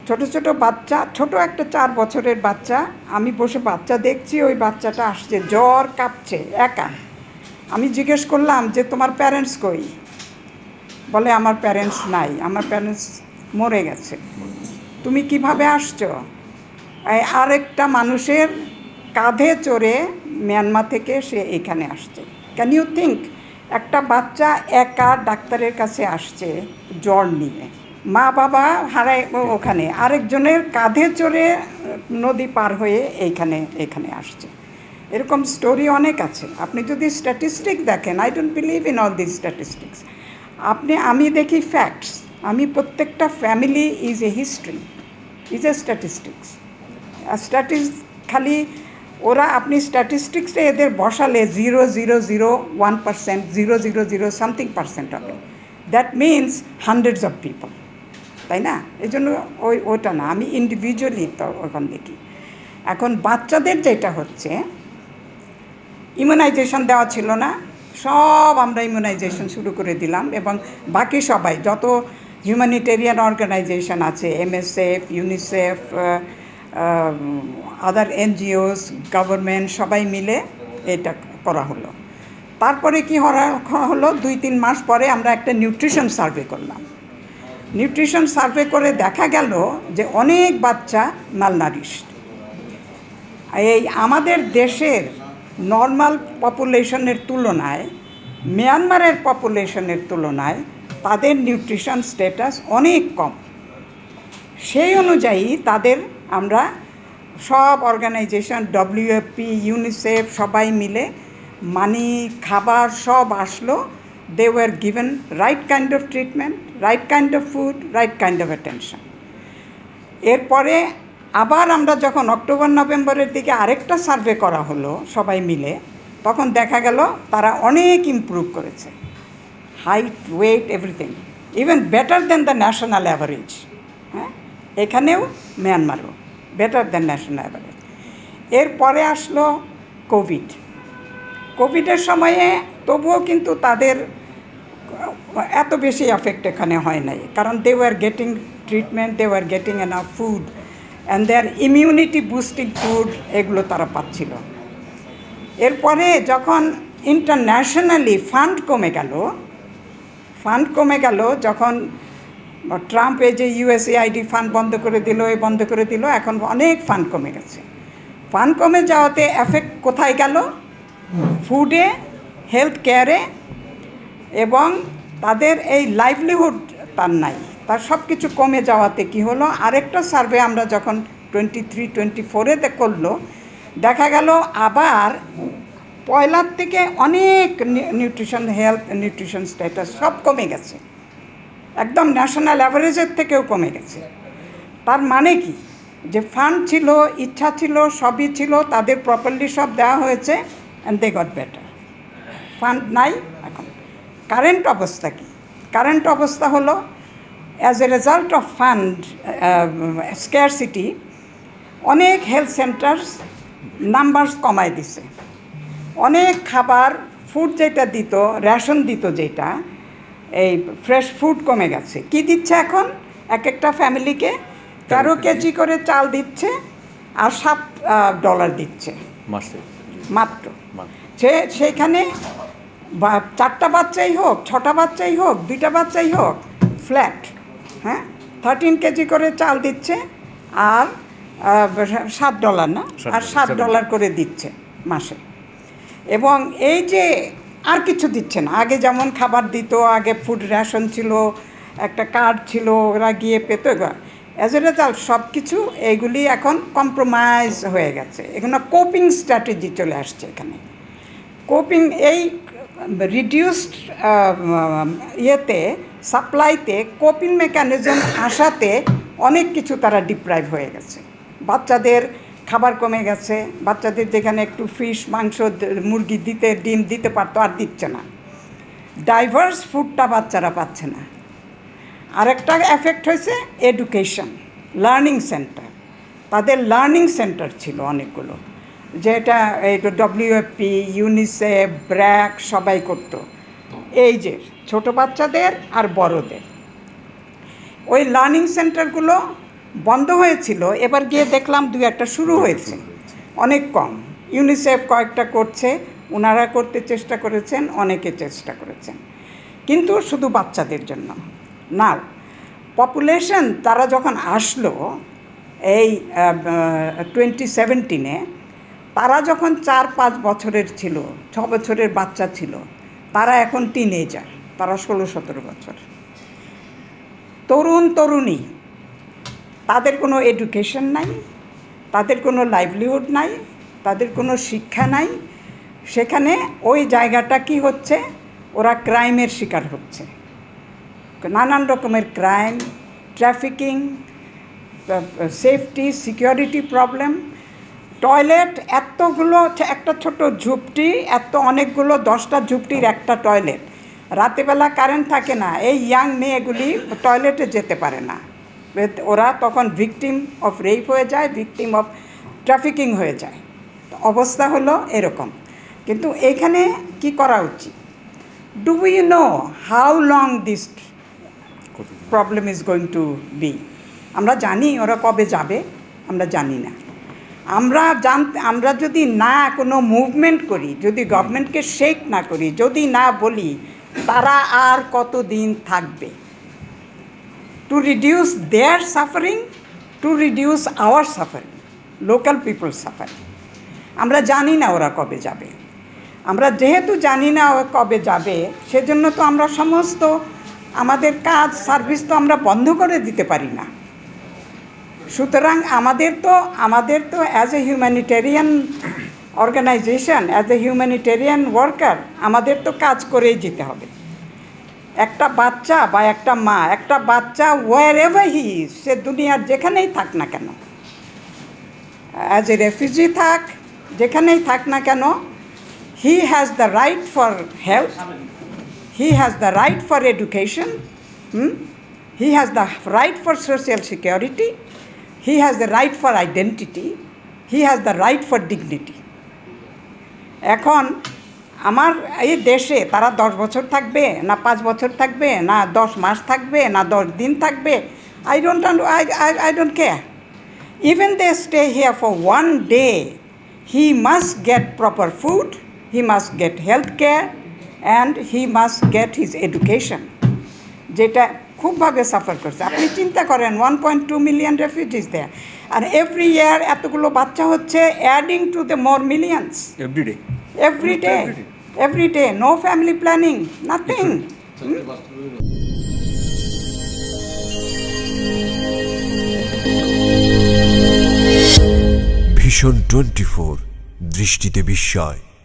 ছোট ছোট বাচ্চা, ছোট একটা 4 বছরের বাচ্চা, আমি বসে বাচ্চা দেখছি, ওই বাচ্চাটা আসছে জ্বর কাঁপছে একা। আমি জিজ্ঞেস করলাম যে তোমার প্যারেন্টস কই? বলে আমার প্যারেন্টস নাই, আমার প্যারেন্টস মরে গেছে। তুমি কিভাবে আসছো? আরেকটা মানুষের কাঁধে চড়ে মিয়ানমার থেকে সে এখানে আসছে। Can you think? একটা বাচ্চা একা ডাক্তারের কাছে আসছে জ্বর নিয়ে, মা বাবা হারায় ওখানে, আরেকজনের কাঁধে চড়ে নদী পার হয়ে এখানে আসছে। এরকম স্টোরি অনেক আছে। আপনি যদি স্ট্যাটিস্টিক দেখেন, I don't believe in all this statistics. আমি দেখি ফ্যাক্টস। প্রত্যেকটা family is a history, is a statistics. খালি ওরা, আপনি স্ট্যাটিস্টিক্সে এদের বসালে 0.001%, 0.00 সামথিং পার্সেন্ট হবে। That means hundreds of people, তাই না? এই জন্য ওটা না, আমি ইন্ডিভিজুয়ালি তো ওখান দেখি। এখন বাচ্চাদের যেটা হচ্ছে, ইমিউনাইজেশন দেওয়া ছিল না, সব আমরা ইমিউনাইজেশন শুরু করে দিলাম। এবং বাকি সবাই, যত হিউম্যানিটেরিয়ান অর্গানাইজেশন আছে, MSF, ইউনিসেফ, আদার NGOs, গভর্নমেন্ট, সবাই মিলে এটা করা হলো। তারপরে কি হলো, 2-3 মাস পরে আমরা একটা নিউট্রিশন সার্ভে করলাম। নিউট্রিশন সার্ভে করে দেখা গেল যে অনেক বাচ্চা মালনারিশড। এই আমাদের দেশের নর্মাল পপুলেশনের তুলনায়, মিয়ানমারের পপুলেশনের তুলনায় তাদের নিউট্রিশন স্ট্যাটাস অনেক কম। সেই অনুযায়ী তাদের আমরা সব অর্গানাইজেশন, WFP, ইউনিসেফ, সবাই মিলে মানি, খাবার সব আসলো। They were given right kind of treatment, right kind of food, right kind of attention. এরপরে আবার আমরা যখন অক্টোবর-নভেম্বরের দিকে আরেকটা সার্ভে করা হলো সবাই মিলে, তখন দেখা গেল তারা অনেক ইমপ্রুভ করেছে, height, weight, everything, even better than the national average. হ্যাঁ, এখানেও মিয়ানমারও বেটার দ্যান ন্যাশনাল অ্যাভারেজ। এরপরে আসলো কোভিডের সময়ে, তবুও কিন্তু তাদের এত বেশি এফেক্ট এখানে হয় নাই, কারণ they were getting treatment, they were getting enough food and their immunity boosting food, এগুলো তারা পাচ্ছিল। এরপরে যখন ইন্টারন্যাশনালি ফান্ড কমে গেল, যখন ট্রাম্প এই যে USAID ফান্ড বন্ধ করে দিল, এখন অনেক ফান্ড কমে গেছে। ফান্ড কমে যাওয়াতে এফেক্ট কোথায় গেল? ফুডে, হেলথ কেয়ারে, এবং তাদের এই লাইভলিহুড তার নাই, তার সব কিছু কমে যাওয়াতে কি হলো, আরেকটা সার্ভে আমরা যখন 23-24-এ করলো, দেখা গেল আবার পয়লার থেকে অনেক নিউট্রিশন স্ট্যাটাস সব কমে গেছে, একদম ন্যাশনাল অ্যাভারেজের থেকেও কমে গেছে। তার মানে কি, যে ফান্ড ছিল, ইচ্ছা ছিল, সবই ছিল, তাদের প্রপারলি সব দেওয়া হয়েছে, and they got better. Fund নাই। এখন কারেন্ট অবস্থা কি? কারেন্ট অবস্থা হলো, as a result of fund scarcity, অনেক হেলথ সেন্টার্স নাম্বারস কমায় দিছে। অনেক খাবার, ফুড যেটা দিত, রেশন দিত যেটা, এই ফ্রেশ ফুড কমে গেছে। কি দিচ্ছে এখন? একটা ফ্যামিলিকে 13 কেজি করে চাল দিচ্ছে, আর $7 দিচ্ছে মাত্র। সেখানে 4টা বাচ্চাই হোক, 6টা বাচ্চাই হোক, 2টা বাচ্চাই হোক, ফ্ল্যাট, হ্যাঁ, 13 কেজি করে চাল দিচ্ছে, আর $7 না, আর $7 করে দিচ্ছে মাসে। এবং এই যে আর কিছু দিচ্ছে না। আগে যেমন খাবার দিত, আগে ফুড রেশন ছিল, একটা কার্ড ছিল, ওরা গিয়ে পেত। অ্যাজ এ রেজাল্ট সব কিছু এইগুলি এখন কম্প্রোমাইজ হয়ে গেছে। এখানে কোপিং স্ট্র্যাটেজি চলে আসছে। এখানে কোপিং, এই রিডিউসড ইয়েতে, সাপ্লাইতে কোপিং মেকানিজম আসাতে অনেক কিছু তারা ডিপ্রাইভ হয়ে গেছে। বাচ্চাদের খাবার কমে গেছে, বাচ্চাদের যেখানে একটু ফিশ, মাংস, মুরগি ডিম দিতে পারতো, আর দিচ্ছে না। ডাইভার্স ফুডটা বাচ্চারা পাচ্ছে না। আরেকটা এফেক্ট হয়েছে এডুকেশন, লার্নিং সেন্টার। তাদের লার্নিং সেন্টার ছিল অনেকগুলো, যেটা এই WFP, ইউনিসেফ, ব্র্যাক সবাই করতো, এই যে ছোটো বাচ্চাদের আর বড়দের। ওই লার্নিং সেন্টারগুলো বন্ধ হয়েছিল, এবার গিয়ে দেখলাম দু একটা শুরু হয়েছে, অনেক কম। ইউনিসেফ কয়েকটা করছে, ওনারা করতে চেষ্টা করেছেন, অনেকে চেষ্টা করেছেন, কিন্তু শুধু বাচ্চাদের জন্য না। পপুলেশন তারা যখন আসলো এই 2017-এ, তারা যখন 4-5 বছরের ছিল, 6 বছরের বাচ্চা ছিল, তারা এখন টিনেজার, তারা 16-17 বছর, তরুণ তরুণী। তাদের কোনো এডুকেশন নাই, তাদের কোনো লাইভলিহুড নাই, তাদের কোনো শিক্ষা নাই। সেখানে ওই জায়গাটা কি হচ্ছে, ওরা ক্রাইমের শিকার হচ্ছে, নানান রকমের crime, trafficking, safety security problem. Toilet এতগুলো, একটা ছোট ঝুপড়ি, এত অনেকগুলো 10টা ঝুপড়ির একটা টয়লেট, রাতেবেলা কারেন্ট থাকে না, এই ইয়াং মেয়েগুলি টয়লেটে যেতে পারে না, ওরা তখন ভিকটিম অফ রেপ হয়ে যায়, ভিকটিম অফ ট্রাফিকিং হয়ে যায়। অবস্থা হলো এরকম। কিন্তু এইখানে কি করা উচিত? Do we know how long this problem is going to be? আমরা জানি ওরা কবে যাবে? আমরা জানি না। আমরা যদি না কোনো মুভমেন্ট করি, যদি গভর্নমেন্টকে শেক না করি, যদি না বলি তারা আর কতদিন থাকবে, to reduce their suffering, to reduce our suffering, local people suffering. আমরা জানি না ওরা কবে যাবে। আমরা যেহেতু জানি না ওরা কবে যাবে, সেজন্য তো আমরা সমস্ত আমাদের কাজ সার্ভিস তো আমরা বন্ধ করে দিতে পারি না। সুতরাং আমাদের তো as a humanitarian organisation, as a humanitarian worker, আমাদের তো কাজ করেই যেতে হবে। একটা বাচ্চা বা একটা মা, একটা বাচ্চা ওয়ার এভার হি ইজ, সে দুনিয়ার যেখানেই থাক না কেন, অ্যাজ এ রেফিউজি থাক, যেখানেই থাক না কেন, he has the right for health, he has the right for education, he has the right for social security, he has the right for identity, he has the right for dignity. এখন আমার এই দেশে তারা 10 বছর থাকবে না 5 বছর থাকবে না 10 মাস থাকবে না 10 দিন থাকবে, I don't care. Even they stay here for one day, he must get proper food, he must get health care, and he must get his education, যেটা খুবভাবে সাফার করছে। আপনি চিন্তা করেন 1.2 মিলিয়ন রেফিউজিস দেয়ার, আর এভরি ইয়ার এতগুলো বাচ্চা হচ্ছে, adding to the more millions every day, no family planning, nothing. Vision 24, দৃষ্টিতে বিস্ময়।